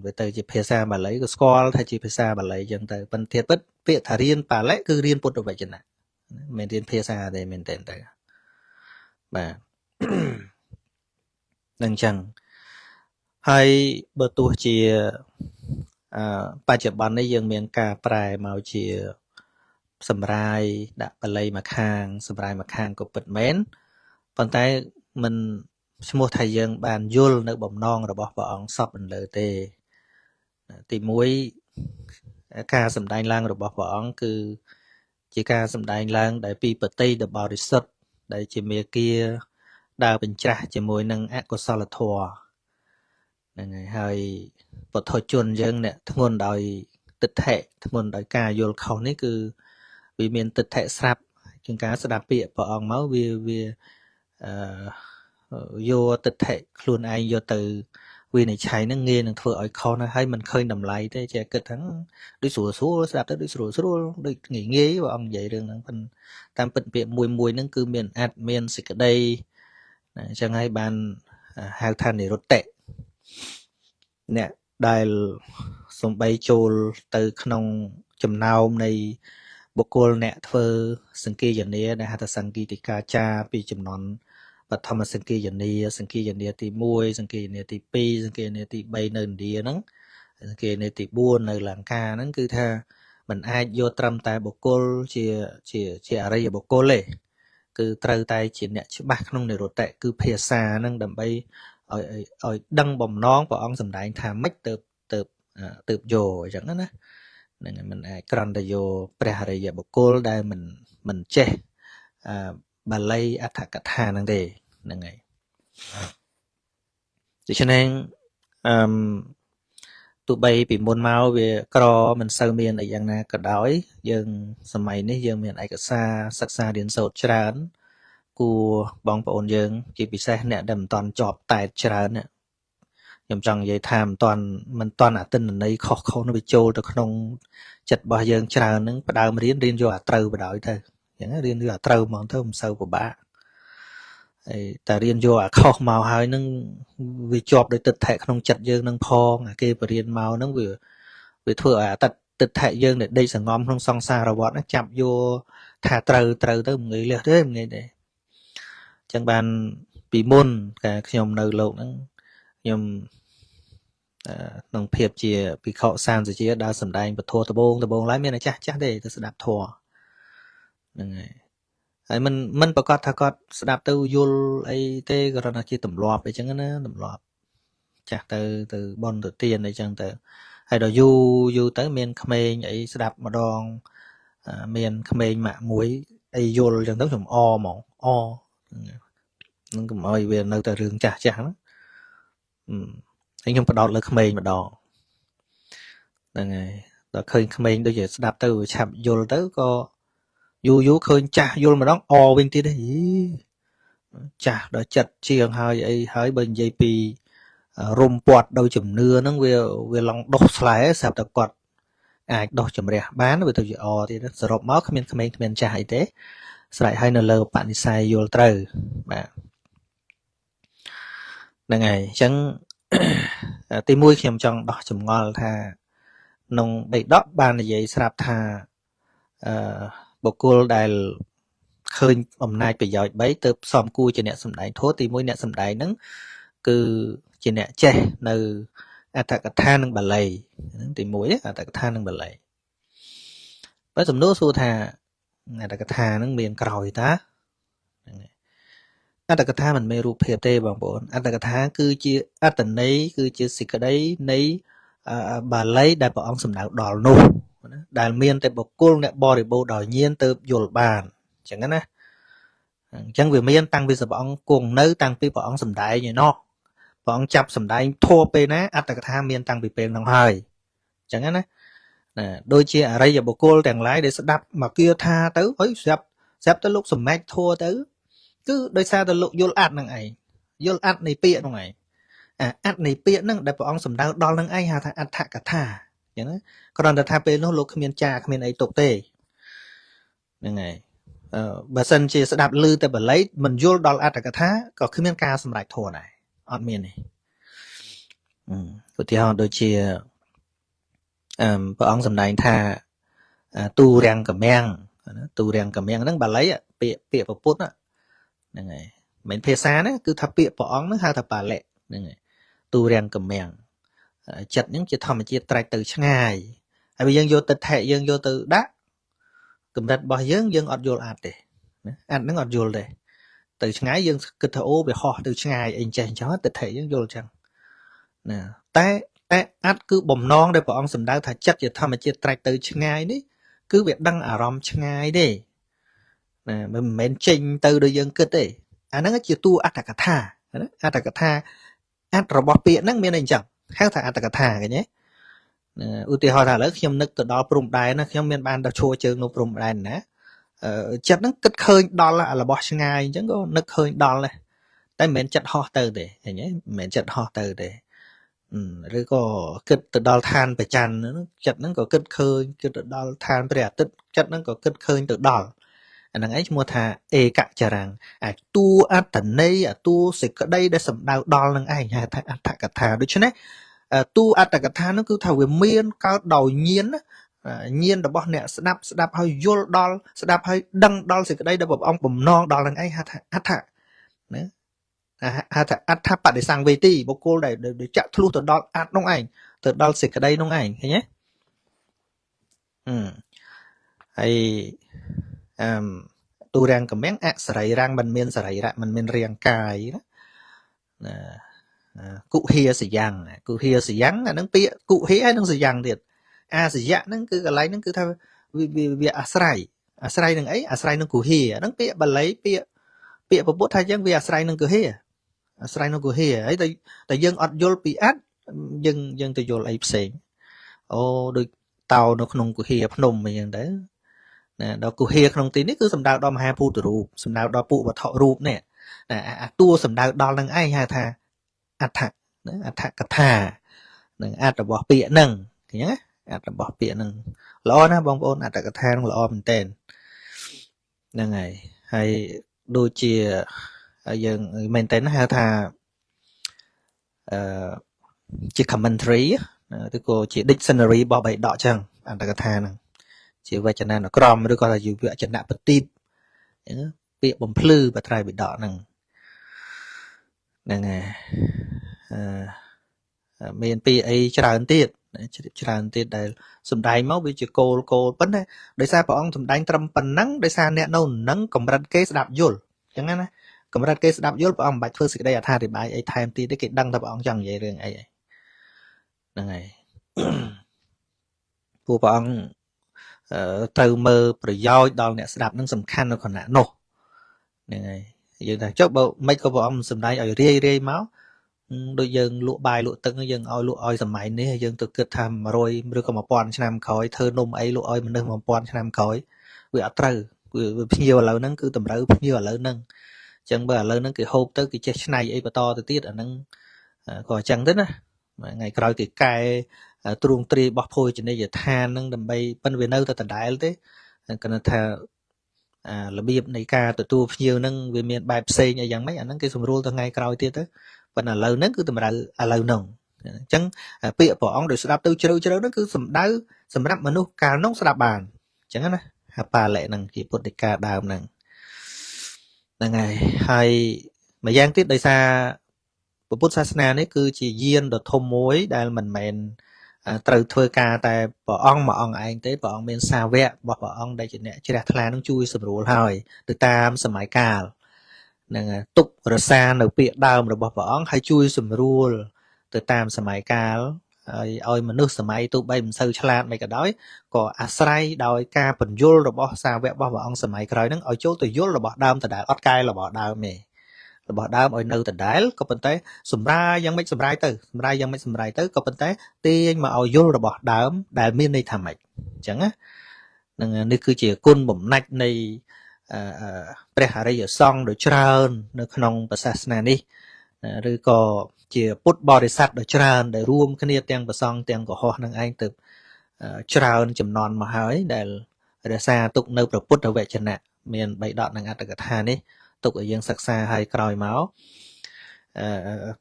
វាទៅជាភាសាបាលីក៏ស្គាល់ថាជាភាសាបាលីអញ្ចឹងទៅប៉ុន្តែពិតពាក្យថារៀនបាលិគឺរៀនពុទ្ធវចនៈមិនមែនរៀនភាសាទេមែនទេទៅបាទនឹងអញ្ចឹងហើយបើទោះជាបច្ចុប្បន្ននេះយើងមានការប្រែមកជាសម្រាយដាក់បាលីមកខាងសម្រាយមកខាងក៏ពិតមែនប៉ុន្តែមិនឈ្មោះថាយើងបានយល់នៅបំណងរបស់ព្រះអង្គសពនៅលើទេទី1ការសម្ដែងឡើងរបស់ព្រះអង្គគឺជាការសម្ដែងឡើងដែលពីបតីដ៏បរិសុទ្ធដែលជាមេគាដើរបញ្ច្រាស់ជាមួយនឹងអកុសលធម៌ហ្នឹងហើយពុទ្ធជនយើងអ្នកធ្ងន់ដោយទិដ្ឋិធ្ងន់ដោយការយល់ខុសនេះគឺវាមានទិដ្ឋិស្រាប់ជាងការស្ដាប់ពាក្យព្រះអង្គមកវាយកទិដ្ឋិខ្លួនឯងយកទៅវិនិច្ឆ័យហ្នឹងងាយនឹងធ្វើឲ្យខុសណាស់ហើយមិនឃើញតម្លៃទេចេះគិតថាដូចស្រួលស្ដាប់ទៅដូចស្រួលដូចងាយព្រះអង្គនិយាយរឿងហ្នឹងប៉ុន្តែតាមពិតពាក្យមួយហ្នឹងគឺមានអត្តមានសេចក្តីអញ្ចឹងហើយបានហៅថានិរុត្តៈអ្នកដែលសំបីចូលទៅក្នុងចំណោមនៃបុគ្គលអ្នកធ្វើសង្គីយនាដែលហៅថាសង្គីតិកាចាពីចំនួនបឋមសង្គីយនាទី1សង្គីយនាទី2សង្គីយនាទី3នៅឥណ្ឌាហ្នឹងសង្គីយនាទី4នៅលង្កាហ្នឹងគឺថាมันអាចយកត្រឹមតែបុគ្គលជាអរិយបុគ្គលទេគឺត្រូវតែជាអ្នកច្បាស់ក្នុងនិរុត្តៈគឺភាសាហ្នឹងដើម្បីឲ្យដឹងបំណងព្រះអង្គសម្ដែងថាម៉េចទៅយកអញ្ចឹងណា នឹងមិនអាចក្រន់តែយកព្រះអរិយបុគ្គលដែលមិនចេះបាលីអត្ថកថាហ្នឹងទេហ្នឹងហើយដូច្នេះទោះបីពីមុនមកវាក្រមិនសូវមានអីយ៉ាងណាក៏ដោយយើងសម័យនេះយើងមានឯកសារសិក្សារៀនសូត្រច្រើនគួរបងប្អូនយើងជាពិសេសអ្នកដែលមិនតាន់ជាប់តែច្រើនខ្ញុំចង់និយាយថាមិនតាន់អតិន្នន័យខុសនោះវាចូលទៅក្នុងចិត្តរបស់យើងច្រើនហ្នឹងផ្ដើមរៀនយកអាត្រូវបដ ாய் ទៅអញ្ចឹងរៀនយកអាត្រូវហ្មងទៅមិនសូវពិបាកហើយតែរៀនយកអាខុសមកហើយនឹងវាជាប់ដោយទិដ្ឋិក្នុងចិត្តយើងនឹងផងអាគេបរៀនមកហ្នឹងវាធ្វើឲ្យអាទិដ្ឋិយើងដែលដេកសងំក្នុងសង្សារវដ្តហ្នឹងចាប់យកថាត្រូវទៅមិនងាយលះទេមិនងាយទេអញ្ចឹងបានពីមុនកាលខ្ញុំនៅលោកហ្នឹងខ្ញុំក្នុងភាពជាភិក្ខុសាមសិជាដើរសំដែងពធដបងឡើយមានតែចាស់ទេទៅស្ដាប់ធម៌ហ្នឹងហើយមិនប្រកាសថាគាត់ស្ដាប់ទៅយល់អីទេគ្រាន់តែជាទម្លាប់អីចឹងណាទម្លាប់ចាស់ទៅបនទៅទានអីចឹងទៅហើយដល់យូរទៅមានក្មេងអីស្ដាប់ម្ដងមានក្មេងម៉ាក់មួយអីយល់ចឹងទៅខ្ញុំអហ្មងនឹងកុំអោយវានៅតែរឿងចាស់ហ្នឹងហើយខ្ញុំបដោតលើក្មេងម្ដងហ្នឹងហើយដល់ឃើញក្មេងដូចជាស្ដាប់ទៅឆាប់យល់ទៅក៏យូរឃើញចាស់យល់ម្ដងវិញទៀតចាស់ដល់ចិត្តជាងហើយអីហើយបើនិយាយពីរុំពាត់ដោយជំនឿហ្នឹងវាឡងដុសស្លែស្រាប់តែគាត់អាចដោះជំរះបានវាទៅជាទៀតសរុបមកគ្មានក្មេងគ្មានចាស់អីទេស្រេចហើយនៅលើបនិស្ស័យយល់ត្រូវបាទហ្នឹងហើយអញ្ចឹងទីមួយខ្ញុំចង់ដោះចម្ងល់ថាក្នុងបេដកបាននិយាយស្រាប់ថាបុគ្គលដែលឃើញអំណាចប្រយោជន៍3ទៅផ្សំគួរជាអ្នកសម្ដែងធម៌ទី1អ្នកសម្ដែងហ្នឹងគឺជាអ្នកចេះនៅអត្ថកថានិងបាលីហ្នឹងទី1អត្ថកថានិងបាលីបើសំណួរសួរថាអត្ថកថាហ្នឹងមានក្រោយតាអត្ថកថាមិនមែនរូបភាពទេបងប្អូនអត្ថកថាគឺជាអត្តន័យគឺជាសេចក្តីនៃបាលីដែលព្រះអង្គសម្ដៅដល់នោះដែលមានតែបុគ្គលអ្នកបរិបូរដោយញាណទៅយល់បានអញ្ចឹងណាអញ្ចឹងវាមានតាំងពីព្រះអង្គគង់នៅតាំងពីព្រះអង្គសម្ដែងឯណោះព្រះអង្គចាប់សម្ដែងធម៌ពេលណាអត្តកថាមានតាំងពីពេលនោះហើយអញ្ចឹងណាដូចជាអរិយបុគ្គលទាំងឡាយដែលស្ដាប់មកគាថាទៅហើយស្រាប់ទៅលោកសម្ដែងធម៌ទៅគឺដោយសារតែលោកយល់អត្តនឹងឯងយល់អត្តនៃពាក្យនោះឯងអត្តនៃពាក្យហ្នឹងដែលព្រះអង្គសម្ដៅដល់នឹងឯងហៅថាអត្ថកថាអញ្ចឹងណាគ្រាន់តែថាពេលនោះលោកគ្មានចាគ្មានអីទុកទេហ្នឹងហើយបើសិនជាស្ដាប់ឮតែបល័យមិនយល់ដល់អត្ថកថាក៏គ្មានការសម្រេចធម៌ដែរអត់មានទេឧទាហរណ៍ដូចជាព្រះអង្គសម្ដែងថាទូរាំងកម្មាំងទូរាំងកម្មាំងហ្នឹងបាលីពាក្យពពុទ្ធហ្នឹងហើយមិនភាសាណាគឺថាពាក្យព្រះអង្គហ្នឹងហៅថាបាលៈហ្នឹងហើយទូរាំងកម្មាំងចិត្តហ្នឹងជាធម្មជាតិត្រេកទៅឆ្ងាយហើយយើងយកទិដ្ឋិយើងយកទៅដាក់កម្រិតរបស់យើងអត់យល់អត្តទេណាអត្តហ្នឹងអត់យល់ទេទៅឆ្ងាយយើងគិតថាអូវាហោះទៅឆ្ងាយអីចេះអញ្ចឹងទិដ្ឋិយើងយល់អញ្ចឹងណាតែអត្តគឺបំណងដែលព្រះអង្គសម្ដៅថាចិត្តជាធម្មជាតិត្រេកទៅឆ្ងាយនេះគឺវាដឹងអារម្មណ៍ឆ្ងាយទេណាមិនមែនចេញទៅដោយយើងគិតទេអាហ្នឹងជាតួអត្ថកថាណាអត្ថកថាអត្ថរបស់ពាក្យហ្នឹងមានអីអញ្ចឹងហៅថាអត្ថកថាឃើញទេឧទាហរណ៍ថាឥឡូវខ្ញុំនឹកទៅដល់ព្រំដែនណាខ្ញុំមានបានទៅឈរជើងនៅព្រំដែនណាចិត្តហ្នឹងគិតឃើញដល់របស់ឆ្ងាយអញ្ចឹងក៏នឹកឃើញដល់ដែរតែមិនមែនចិត្តហោះទៅទេឃើញទេមិនមែនចិត្តហោះទៅទេឬក៏គិតទៅដល់ឋានព្រះច័ន្ទចិត្តហ្នឹងក៏គិតឃើញគិតទៅដល់ឋានព្រះអាទិត្យចិត្តហ្នឹងក៏គិតឃើញទៅដល់អាហ្នឹងឯងឈ្មោះថាឯកចរាំងអាតួអត្តន័យអាតួសេចក្តីដែលសម្ដៅដល់នឹងឯងហៅថាអត្ថកថាដូច្នេះតួអត្តកថានោះគឺថាវាមានកើតដោយញាណរបស់អ្នកស្ដាប់ហើយយល់ដល់ស្ដាប់ហើយដឹងដល់សេចក្តីដែលព្រះអង្គបំណងដល់នឹងឯងហៅថាអត្ថណាហៅថាអត្ថបដិសង្វេទីបុគ្គលដែលចាក់ធ្លុះទៅដល់អត្តនោះឯងទៅដល់សេចក្តីនោះឯងឃើញទេហើយទូរាំងកម្មាំងអសរីរាំងមិនមានសរីរៈមិនមានរាងកាយណាគុហាសយ៉ាងអាហ្នឹងពាក្យគុហាហើយនឹងសយ៉ាងទៀត អាសយៈហ្នឹងគឺកន្លែងហ្នឹងគឺថាវាអាស្រ័យនឹងអីអាស្រ័យនឹងគុហាហ្នឹងពាក្យបាលីពាក្យពពុទ្ធថាអញ្ចឹងវាអាស្រ័យនឹងគុហាអាស្រ័យនឹងគុហាហើយតែយើងអត់យល់ពីអត្តយើងទៅយល់អីផ្សេងអូដូចតោនៅក្នុងគុហាភ្នំអីចឹងទៅណាដល់គុហាក្នុងទីនេះគឺសំដៅដល់មហាភូតរូបសំដៅដល់ពួកវត្ថុរូបនេះណាអាតួសំដៅដល់នឹងឯងហៅថាអដ្ឋណាអដ្ឋកថានឹងអត្តរបស់ពាក្យហ្នឹងឃើញទេអត្តរបស់ពាក្យហ្នឹងល្អណាស់បងប្អូនអត្តកថានឹងល្អមែនតើហ្នឹងហើយដូចជាយើងមែនតើហៅថាអឺជា commentary ឬក៏ជា dictionary របស់បៃដកចឹងអត្តកថាហ្នឹងជាវចនានុក្រមឬក៏ថាជាវចនៈបទីបអញ្ចឹងពាក្យបំភ្លឺបត្រៃបិដកហ្នឹងហើយមានពាក្យអីច្រើនទៀតដែលសំដែងមកវាជាគោលប៉ុន្តែដោយសារព្រះអង្គសំដែងត្រឹមប៉ុណ្ណឹងដោយសារអ្នកនៅនឹងកម្រិតគេស្ដាប់យល់អញ្ចឹងណាកម្រិតគេស្ដាប់យល់ព្រះអង្គមិនបាច់ធ្វើសេចក្តីអត្ថាធិប្បាយអីថែមទៀតទេគេដឹងថាព្រះអង្គចង់និយាយរឿងអីហ្នឹងហើយពួកព្រះអង្គត្រូវមើលប្រយោជន៍ដល់អ្នកស្ដាប់នឹងសំខាន់នៅខណៈនោះហ្នឹងហើយយើងថាចុះបើមិនក៏ព្រះអង្គសំដែងឲ្យរាយមកដូចយើងលក់បាយលក់ទឹកយើងឲ្យលក់ឲ្យសម័យនេះយើងទៅគិតថា100ឬក៏1000ឆ្នាំក្រោយធ្វើនំអីលក់ឲ្យមនុស្ស1000ឆ្នាំក្រោយវាអត់ត្រូវវាភ្ញៀវឥឡូវហ្នឹងគឺតម្រូវភ្ញៀវឥឡូវហ្នឹងអញ្ចឹងបើឥឡូវហ្នឹងគេហូបទៅគេចេះឆ្នៃអីបន្តទៅទៀតអាហ្នឹងក៏អញ្ចឹងទៅណាថ្ងៃក្រោយគេកែទ្រង់ទ្រាយរបស់ភោជនីយដ្ឋានហ្នឹងដើម្បីប៉ិនវានៅតែដដែលទេគាត់ថារបៀបនៃការទទួលភ្ញៀវហ្នឹងវាមានបែបផ្សេងអីយ៉ាងម៉េចអាហ្នឹងគេសម្រួលទៅថ្ងៃក្រោយទៀតទៅប៉ុន្តែឥឡូវហ្នឹងគឺតម្រូវឥឡូវហ្នឹងអញ្ចឹងពាក្យព្រះអង្គដោយស្ដាប់ទៅជ្រៅហ្នឹងគឺសំដៅសម្រាប់មនុស្សកាលនោះស្ដាប់បានអញ្ចឹងណាបាលិហ្នឹងជាពុទ្ធិកាដើមហ្នឹងហើយម្យ៉ាងទៀតដោយសារពុទ្ធសាសនានេះគឺជាយានដ៏ធំមួយដែលមិនមែនត្រូវធ្វើការតែព្រះអង្គមួយអង្គឯងទេព្រះអង្គមានសាវករបស់ព្រះអង្គដែលជាអ្នកជ្រះថ្លានឹងជួយសម្រួលហើយទៅតាមសម័យកាលនឹងទុករសានៅពាក្យដើមរបស់ព្រះអង្គហើយជួយសម្រួលទៅតាមសម័យកាលហើយឲ្យមនុស្សសម័យទោះបីមិនសូវឆ្លាតមិនក៏ដោយក៏អាស្រ័យដោយការពន្យល់របស់សាវករបស់ព្រះអង្គសម័យក្រោយហ្នឹងឲ្យចូលទៅយល់របស់ដើមដដែលអត់កែរបស់ដើមទេរបស់ដើមឲ្យនៅដដែលក៏ប៉ុន្តែសម្រាយយ៉ាងម៉េចសម្រាយទៅក៏ប៉ុន្តែទាញមកឲ្យយល់របស់ដើមដែលមានន័យថាម៉េចអញ្ចឹងណានឹងនេះគឺជាគុណបំណាច់នៃព្រះអរិយសង្ឃដ៏ច្រើននៅក្នុងសាសនានេះឬក៏ជាពុទ្ធបរិស័ទដ៏ច្រើនដែលរួមគ្នាទាំងប្រសង់ទាំងកុហកនឹងឯងទៅច្រើនចំនួនមកហើយដែលរក្សាទុកនៅព្រះពុទ្ធវចនៈមានបៃដកនិងអត្តកថានេះទុកឲ្យយើងសិក្សាឲ្យក្រោយមក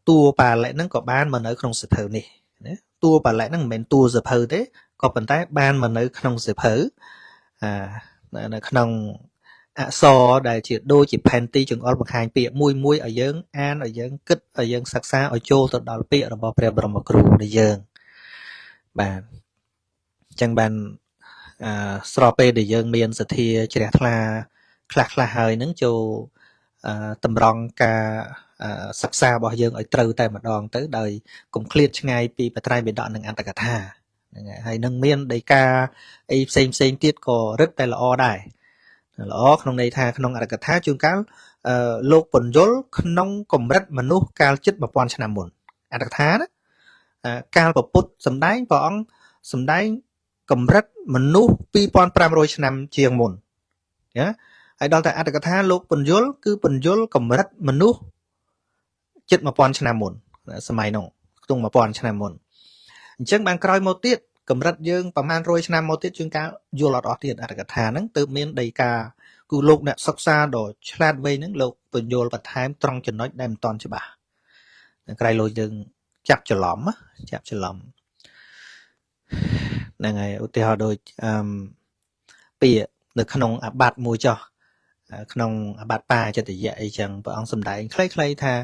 តួបាលិហ្នឹងក៏បានមកនៅក្នុងសិភៅនេះណាតួបាលិហ្នឹងមិនមែនតួសិភៅទេក៏ប៉ុន្តែបានមកនៅក្នុងសិភៅនៅក្នុងអក្សរដែលជាដូចជាផែនទីចង្អុលបង្ហាញពាក្យមួយឲ្យយើងអានឲ្យយើងគិតឲ្យយើងសិក្សាឲ្យចូលទៅដល់ពាក្យរបស់ព្រះបរមគ្រូនៃយើងបាទអញ្ចឹងបានស្របពេលដែលយើងមានសទ្ធាជ្រះថ្លាខ្លះហើយហ្នឹងចូលតម្រង់ការសិក្សារបស់យើងឲ្យត្រូវតែម្ដងទៅដោយកុំឃ្លាតឆ្ងាយពីបត្រៃបិដកនិងអត្តកថាហ្នឹងហើយនឹងមានដីកាអីផ្សេងទៀតក៏រឹតតែល្អដែរល្អក្នុងន័យថាក្នុងអត្តកថាជួនកាលលោកពន្យល់ក្នុងកម្រិតមនុស្សកាលជិត1000ឆ្នាំមុនអត្តកថាណាកាលពុទ្ធសម្ដែងព្រះអង្គសម្ដែងកម្រិតមនុស្ស2500ឆ្នាំជាងមុនណាហើយដល់តែអត្តកថាលោកពន្យល់គឺពន្យល់កម្រិតមនុស្សជិត1000ឆ្នាំមុនសម័យនោះខ្ទង់1000ឆ្នាំមុនអញ្ចឹងបានក្រោយមកទៀតកម្រិតយើងប្រហែល100ឆ្នាំមកទៀតជួនកាលយល់អត់អស់ទៀតអត្តកថាហ្នឹងទើបមានដីកាគឺលោកអ្នកសិក្សាដ៏ឆ្លាតវៃហ្នឹងលោកពន្យល់បន្ថែមត្រង់ចំណុចដែលមិនតាន់ច្បាស់ក្រៃលោកយើងចាប់ច្រឡំហ្នឹងហើយឧទាហរណ៍ដូចពាក្យនៅក្នុងអាបត្តិមួយចោះក្នុងអាបត្តិបាចតយៈអីចឹងព្រះអង្គសម្ដែងខ្លីថា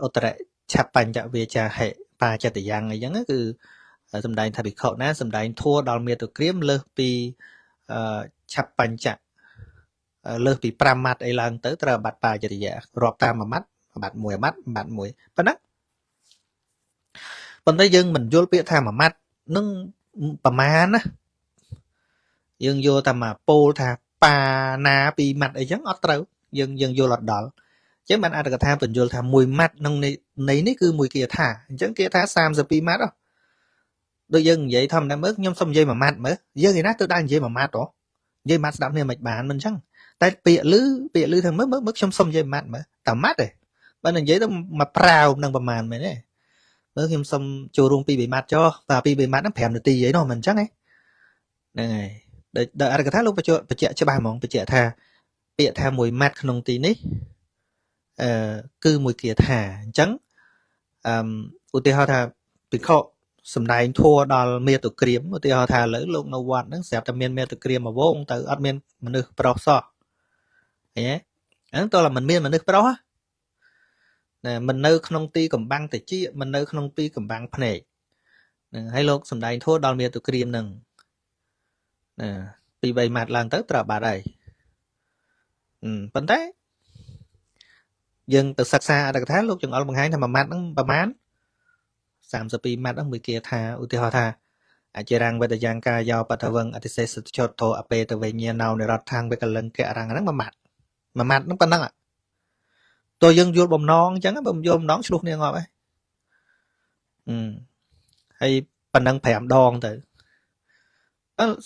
ឧត្តរឆបញ្ចវាចាហិបាចតយ៉ាងអីចឹងគឺសម្ដែងថាភិក្ខុណាសម្ដែងធัวដល់មាតុក្រាមលើសពីឆបញ្ចៈលើសពី5ម៉ាត់អីឡើងទៅត្រូវអាបត្តិបាចតយៈរាប់តាម1ម៉ាត់អាបត្តិ1អាបត្តិ1ប៉ុណ្ណាប៉ុន្តែយើងមិនយល់ពាក្យថា1ម៉ាត់នឹង ប្រមាណណាយើងយកតែមកពោលថាប៉ាណាពីរម៉ាត់អីចឹងអត់ត្រូវយើងយល់អត់ដល់អញ្ចឹងបានអត្ថកថាបញ្យល់ថាមួយម៉ាត់ក្នុងនៃនេះគឺមួយគាថាអញ្ចឹងគាថា32ម៉ាត់ដូចយើងនិយាយធម្មតាមើលខ្ញុំសុំនិយាយមួយម៉ាត់មើលយើងឯណាទៅដល់និយាយមួយម៉ាត់ហ៎និយាយម៉ាត់ស្ដាប់គ្នាមិនបានមិនអញ្ចឹងតែពាក្យលឺថាមើលខ្ញុំសុំនិយាយម៉ាត់មើលតែម៉ាត់ទេបើនិយាយទៅមកប្រាវនឹងប្រមាណមែនទេមើលខ្ញុំសុំចូលរួម2 3ម៉ាត់ចុះតែ2 3ម៉ាត់ហ្នឹង5នាទីអីនោះមិនអញ្ចឹងហ្នឹងហើយដល់អត្ថកថាលោកបញ្ជាក់ច្បាស់ហ្មងបញ្ជាក់ថាពាក្យថាមួយម៉ាត់ក្នុងទីនេះគឺមួយគាថាអញ្ចឹងឧទាហរណ៍ថាភិក្ខុសំដែងធัวដល់មេតុក្រាមឧទាហរណ៍ថាឥឡូវលោកនៅវត្តហ្នឹងស្រាប់តែមានមេតុក្រាមមួយវងទៅអត់មានមនុស្សប្រុសសោះឃើញទេហ្នឹងតើមិនមានមនុស្សប្រុសណាមិននៅក្នុងទីកំបាំងតិចមិននៅក្នុងទីកំបាំងភ្នែកហ្នឹងហើយលោកសំដែងធัวដល់មេតុក្រាមហ្នឹងណា2 3ម៉ាត់ឡើងទៅត្រូវបាត់ហើយប៉ុន្តែយើងទៅសិក្សាអត្ថកថាលោកចង្អុលបង្ហាញថាមួយម៉ាត់ហ្នឹងប្រមាណ32ម៉ាត់ហ្នឹងមួយគាថាឧទាហរណ៍ថាអជារាំងវេទយ៉ាងកាយោបតវងអតិសេសចតោអបេតវេញ្ញាណោនិរដ្ឋាំងវិកលិង្ករាំងហ្នឹងមួយម៉ាត់ហ្នឹងប៉ុណ្ណឹងតើយើងយល់បំណងអញ្ចឹងបើមិនយល់បំណងឆ្លោះគ្នាងាប់ហើយហើយប៉ុណ្ណឹង5ដងទៅ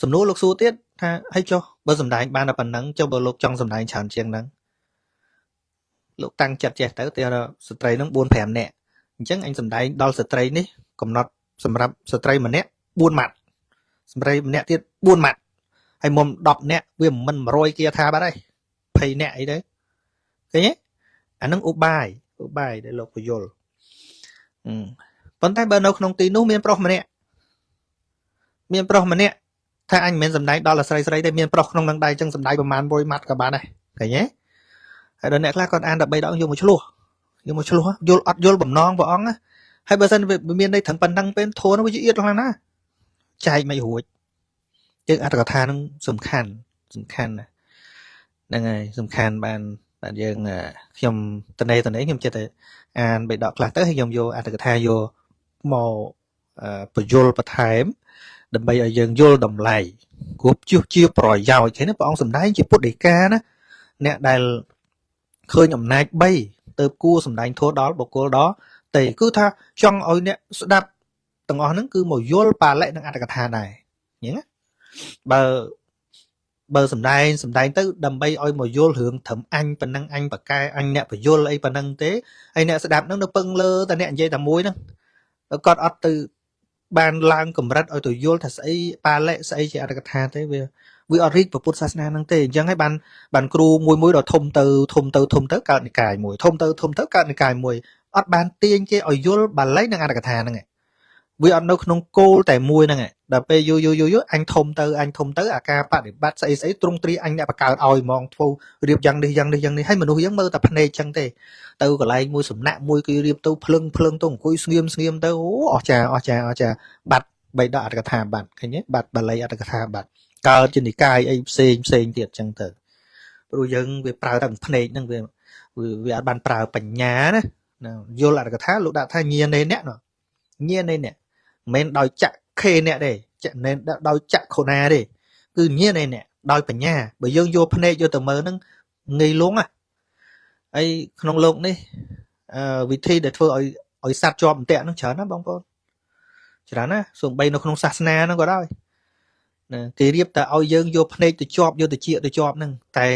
សំណួរលោកសួរទៀតថាហើយចុះបើសំដែងបានតែប៉ុណ្ណឹងចុះបើលោកចង់សំដែងច្រើនជាងហ្នឹងលោកតាំងចិត្តចេះទៅតែស្ត្រីហ្នឹង 4-5 នាក់អញ្ចឹងអញសំដែងដល់ស្ត្រីនេះកំណត់សម្រាប់ស្ត្រីម្នាក់4ម៉ាត់ស្ត្រីម្នាក់ទៀត4ម៉ាត់ហើយមុំ10នាក់វាមិន100គាថាបាត់ហើយ20នាក់អីទៅឃើញទេអាហ្នឹងឧបាយដែលលោកពយល់ប៉ុន្តែបើនៅក្នុងទីនោះមានប្រុសម្នាក់ថាអញមិនមែនសំដែងដល់ស្រីទេមានប្រុសក្នុងនឹងដែរអញ្ចឹងសំដែងប្រហែល100ម៉ាត់ក៏បានដែរឃើញទេហើយដល់អ្នកខ្លះគាត់អាន13ដងយកមកឆ្លោះយល់អត់យល់បំណងព្រះអង្គណាហើយបើសិនវាមានន័យត្រឹមប៉ុណ្ណឹងពេលធូរនោះវាជាអៀតខ្លាំងណាស់ចែកមិនរួចយើងអត្ថកថានឹងសំខាន់ណាហ្នឹងហើយសំខាន់បានយើងខ្ញុំតនេខ្ញុំចិត្តតែអាន3ដកខ្លះទៅហើយខ្ញុំយកអត្ថកថាយកមកបញ្យល់បន្ថែមដើម្បីឲ្យយើងយល់តម្លៃគួបជាប្រយោជន៍ឃើញទេព្រះអង្គសម្ដែងជាពុទ្ធដីកាណាអ្នកដែលឃើញអំណាច3ទៅគួរសម្ដែងធម៌ដល់បុគ្គលដល់តែគឺថាចង់ឲ្យអ្នកស្ដាប់ទាំងអស់ហ្នឹងគឺមកយល់បាលៈនិងអត្ថកថាដែរអញ្ចឹងបើសម្ដែងទៅដើម្បីឲ្យមកយល់រឿងត្រឹមអញប៉ុណ្ណឹងអញបកកែអញអ្នកបញ្យល់អីប៉ុណ្ណឹងទេហើយអ្នកស្ដាប់ហ្នឹងនៅពឹងលើតែអ្នកនិយាយតែមួយហ្នឹងគាត់អត់ទៅបានឡើងកម្រិតឲ្យទៅយល់ថាស្អីបាលៈស្អីជាអត្ថកថាទេវាអត់រីកពុទ្ធសាសនាហ្នឹងទេអញ្ចឹងហើយបានគ្រូមួយដល់ធំទៅកើតនិកាយមួយធំទៅកើតនិកាយមួយអត់បានទាញគេឲ្យយល់បាលីនិងអត្ថកថាហ្នឹងវាអត់នៅក្នុងគោលតែមួយហ្នឹងដល់ពេលយូរអញធំទៅអាការបដិបត្តិស្អីទ្រង់ទ្រីអញអ្នកបកើតឲ្យហ្មងធ្វើរៀបយ៉ាងនេះហើយមនុស្សយើងមើលតែភ្នែកចឹងទេទៅកន្លែងមួយសំណាក់មួយគឺរៀបទៅភ្លឹងទៅអង្គុយស្ងៀមទៅអូអស្ចារ្យបាត់បីដកអត្ថកថាបាត់ឃើញទេបាត់បាលីអត្ថកថាបាត់កើតជានិកាយអីផ្សេងទៀតចឹងទៅព្រោះយើងវាប្រើតែភ្នែកហ្នឹងវាអត់បានប្រើបញ្ញាណាយល់អត្ថកថាលោកដាក់ថាញាណេអ្នកមិនមែនដោយចាក់ខេអ្នកទេចាក់ណែដោយចាក់ខូណាទេគឺញាណេអ្នកដោយបញ្ញាបើយើងយកភ្នែកយកទៅមើលហ្នឹងងាយលងហ៎ហើយក្នុងโลกនេះវិធីដែលធ្វើឲ្យសត្វជាប់អន្ទាក់ហ្នឹងច្រើនណាបងប្អូនច្រើនណាសូម្បីនៅក្នុងសាសនាហ្នឹងក៏ដោយណាគេរៀបតែឲ្យយើងយកភ្នែកទៅជាប់យកទៅជាទៅជាប់ហ្នឹងតែ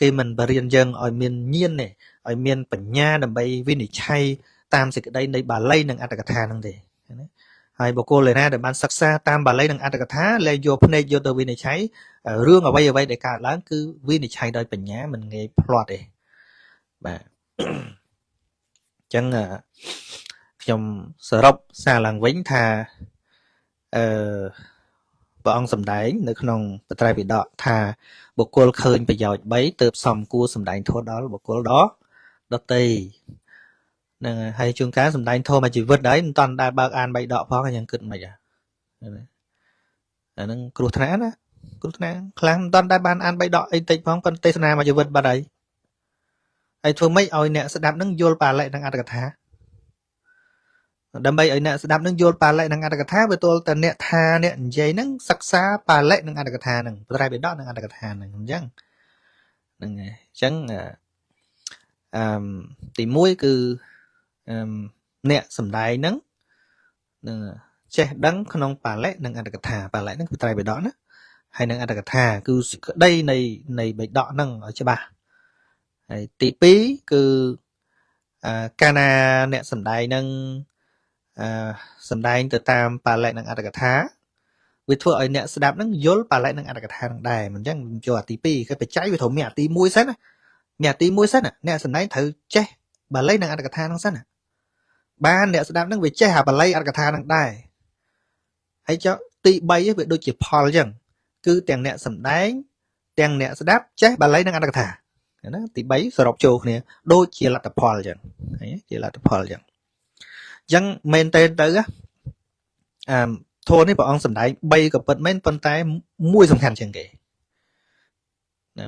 គេមិនបរៀនយើងឲ្យមានញាណទេឲ្យមានបញ្ញាដើម្បីវិនិច្ឆ័យតាមសេចក្តីនៃបាលីនិងអត្ថកថាហ្នឹងទេណាហើយបុគ្គលណាដែលបានសិក្សាតាមបាលីនិងអត្ថកថាលែងយកភ្នែកយកទៅវិនិច្ឆ័យរឿងអ្វីដែលកើតឡើងគឺវិនិច្ឆ័យដោយបញ្ញាមិនងាយផ្្លាត់ទេបាទអញ្ចឹងខ្ញុំសរុបសារឡើងវិញថាព្រះអង្គសម្ដែងនៅក្នុងបត្រៃបិដកថាបុគ្គលឃើញប្រយោជន៍3ទើបសំគួរសម្ដែងធម៌ដល់បុគ្គលដតីហ្នឹងហើយជួនកាលសម្ដែងធម៌មួយជីវិតដែរមិនតាន់ដែលបើកអាន3ដកផងយ៉ាងគិតមិនអាហ្នឹងគ្រោះថ្នាក់ណាខ្លាំងមិនតាន់ដែលបានអាន3ដកអីតិចផងប៉ុន្តែទេសនាមួយជីវិតបាត់ហើយធ្វើម៉េចឲ្យអ្នកស្ដាប់នឹងយល់បាលៈនិងអត្ថកថា đâm bây ấy nè đáp nâng vô bà lệ nâng ăn được thà với tôi tận nè thà nè dây nâng sắc xa bà lệ nâng ăn được thà nâng trai bị đó nâng ăn được thà nâng chẳng nâng chẳng thì muối cứ nè sầm đai nâng che đắng không bà lệ nâng ăn được thà bà lệ nâng trai bị đó nữa hay nâng ăn được thà cứ đây này bị đọ nâng ở cho bà tí pí cứ cana nè sầm đai nâng sầm đai từ tam bà lệ nâng ăn được thà vì thua ở nè đạp nâng dối bà lệ nâng ăn được thà nâng đài mình chẳng cho tí pí cái phải cháy với thổ mẹ tí muối xét mẹ tí muối xét nè sầm đai thử che bà lệ nâng ăn được thà nâng xét ba nè đạp nâng về che hà bà lệ ăn được thà nâng đài hay cho tí bay với đôi chỉ Paul chẳng cứ tiền nè sầm đáy tiền nè đáp chết bà lấy năng ăn được thả nó tí bấy sờ đọc chùa nè đôi chỉ là tập Paul chẳng chỉ là tập Paul chẳng chẳng men tên tới á thôi này bọn ông sầm đáy bayกับbật men phân tay mui sầm khăn chẳng kì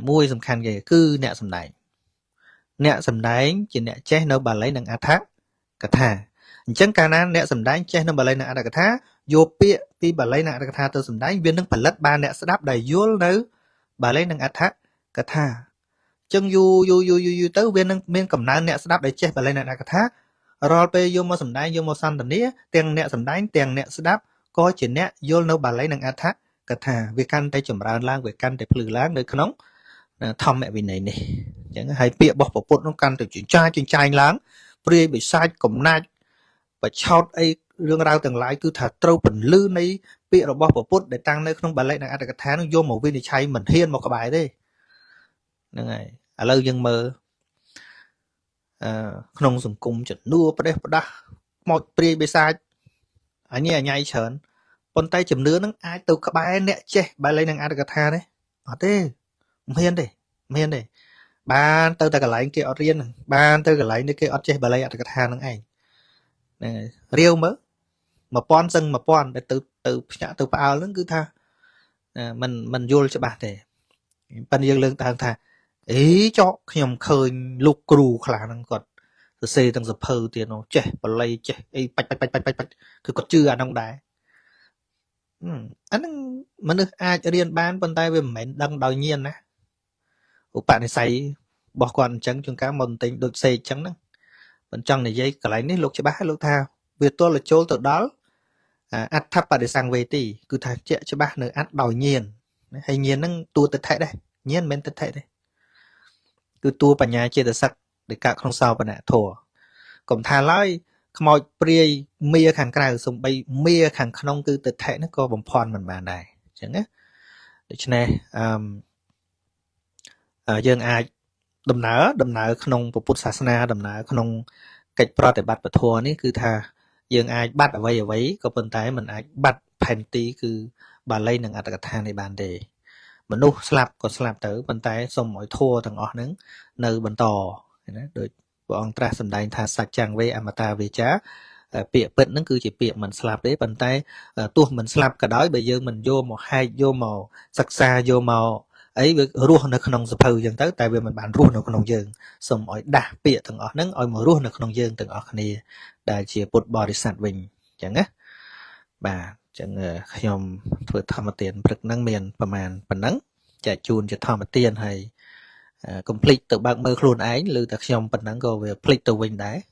mui sầm khăn kì cứ nè sầm đáy chỉ nè chết nó bà lấy năng ăn thác cả thả chẳng cả nan nè sầm đáy chết nó bà lấy năng ăn được thả vô pia pi bà lấy năng ăn được thả từ sầm đáy viên năng phải lật ba nè đáp đầy vô nữa bà lấy năng ăn thác cả thả chân du tới viên năng miên cầm nang nè đáp đầy chết bà lấy năng ăn cả thả rồi pe vô mò sầm đáy vô mò san tần nía tiền nè sầm đáy tiền nè đáp có chuyện nè vô đâu bà lấy năng ăn thác cả thả việc căn tay chầm ra lang việc căn tay phừ lang nơi khóng thom mẹ vì này nè chẳng hay bịa bỏ bỏ bột nó căn từ chuyện trai láng pri bị sai cầm nai và chót ấy rương rau từng lại cứ thật trâu bình lư này bịa rồi bỏ bỏ bột để tăng nơi không bà lấy năng ăn được tháng nó vô một viên thì chay mình hiên một cái bài đi này lâu dân mơ không dùng cung chuẩn nua bắt đây bắt đó một pri bị sai anh nhảy nhảy chởn con tay chầm nứa nó ai từ các bài nè che bà lấy năng ăn được tháng đấy ở thế hiên đi ban từ ta cái lại kia ở riêng ban từ cái lại nơi kia ở che bà lấy ăn được tháng nó anh riêu mớ mà pon sân mà pon để từ bao lớn cứ tha mình vô cho bà để ban dương lương tàng thà ý cho nhầm khơi lục cừu khả năng còn từ xe tăng dập hơ tiền nó trẻ bà lấy trẻ ấy bạch cứ còn chưa ăn ông đá anh mà được ai cho riêng ban bàn tay về mệnh đăng đòi nhiên nè của bạn này say bỏ quan trắng chung cá môn tính đột xe trắng đó bên trong này dây cái lại ní lúc cho bác lúc thao việc tôi là chỗ từ đó ắt thắp bà để sang về tí cứ thà chạy cho bác nữa ắt đòi nhiên hay nhiên nó tua tật thệ đây nhiên bên tật thệ đây cứ tua bà nhà chia tật sắc để cả không sao bà nạ thua còn thà nói mọi pri mía khang cài xong bay mía khang không cứ tật thệ nó có bầm phòn mình bà này chẳng á để cho này dương ai đầm nở không bộ sát na đầm nở không cách pro để bắt bật thua ní cứ tha dương ai bắt ở vậy có bên tay mình ai bắt phèn tí cứ bà lấy năng ăn được tha này bàn đề mình nu slap còn slap tới bên tay xong mọi thua thằng ọ nứng nơi bên tò được bọn tra sầm đai tha sạch chàng về amata về chá bịa bệnh nó cứ chỉ bịa mình slap đấy bên tay tua mình slap cả đói bây giờ mình vô màu sắc xa vô màu ấy việc ruột nó không sập hư dần tới tại vì mình bạn ruột nó không dừng xong mọi đạp bịa từng ở nắng ở mà ruột nó không dừng từng ở này đại chỉ bột bò đi sạch bình chẳng á bà chẳng nhom vừa tham tiền bực năng miềnประมาณ phần nắng chạy chunจะtham tiền hay complete từ bạn mơ luôn ấy lưu tập nhom phần nắng go về complete từ bình đấy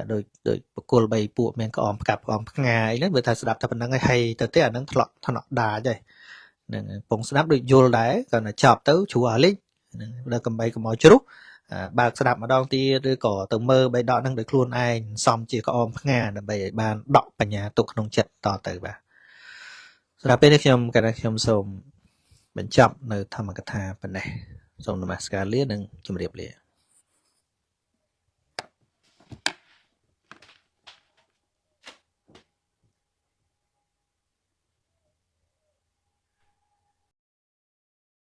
โดยปกติใบปูแมงก็ออมกับออมง่ายนั่นเวลาสดับถ้าเป็นนังให้แต่แต่นั้นถลอกด่าใจปงสนับโดยโยลได้ก็น่ะชอบเต้าชัวลิแล้วก็ใบก็มอจุบากสดับมาดองตีหรือก่อตัวเมื่อใบดอกนั่งโดยครูนไอซอมจีก็ออมงาใบบานดอกปัญญาตกขนมจัดต่อเติบสดับเป็นนักชมกันนักชมสมเป็นจับในธรรมกถาเป็นไงสมนมัสการเลี้ยหนึ่งจุ่มเรียบเรีย